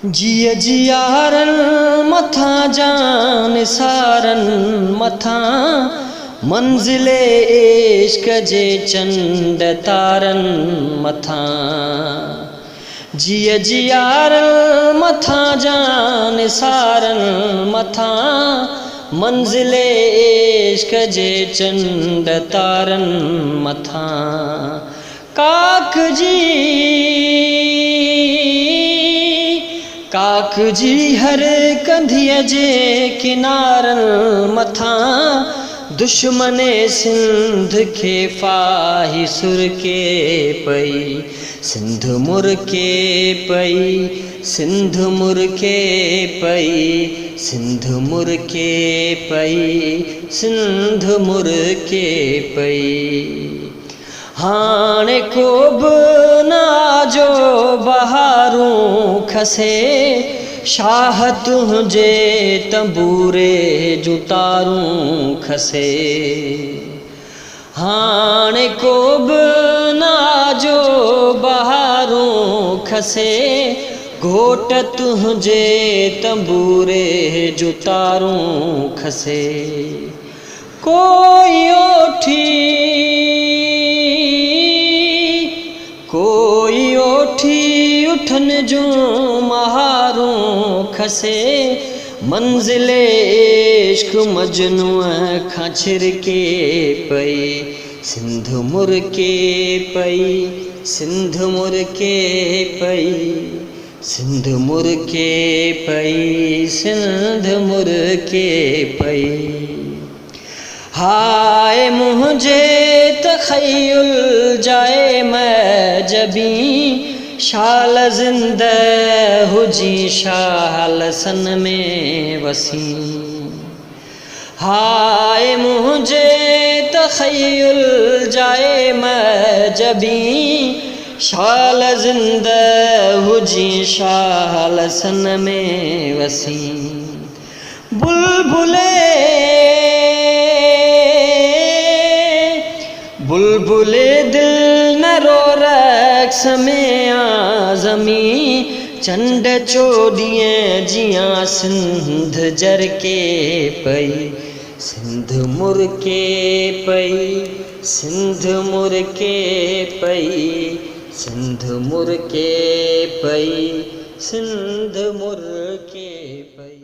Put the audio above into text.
जिय जियारन मथा जान सारन मथा मंजिले इश्क जे चंड तारन मथा। जिय जियारन मथा जान सारन मथा मंजिले इश्क जे चंड तारन मथा। काक जी हर कंधिय जे किनारन मथा दुश्मने सिंध के फाही सुर के पई सिंध मुर के पई सिंध मुर के पई सिंध मुर के पई सिंध मुर के पई। हाणे को ना जो बहारूं खसे शाह तुझे तंबूरे जुतारूं खसे। हाणे को ना जो बहारूं खसे घोट तुझे तंबूरे जुतारूं खसे। कोई ओठी उठन जो महारूं खसे मंजिले इश्क मजनूअ खां छिरके पई सिंध मुर के पई सिंध मुर के पई सिंध मुर के पई सिंध मुर के पई। हाय मुझे तखय्युल जाए मैं जबी शाल जिंदा हुजी शाल सन में वसी। हाय मुझे तखय्युल जाए मैं जबी शाल जिंदा हुजी शाल सन में वसी। बुलबुले दिल न रो रक्स में आज़मी चंड चोदियां जियां सिंध जर के पई सिंध मुर के पई सिंध मुर के पई सिंध मुर के पई सिंध मुर के पई।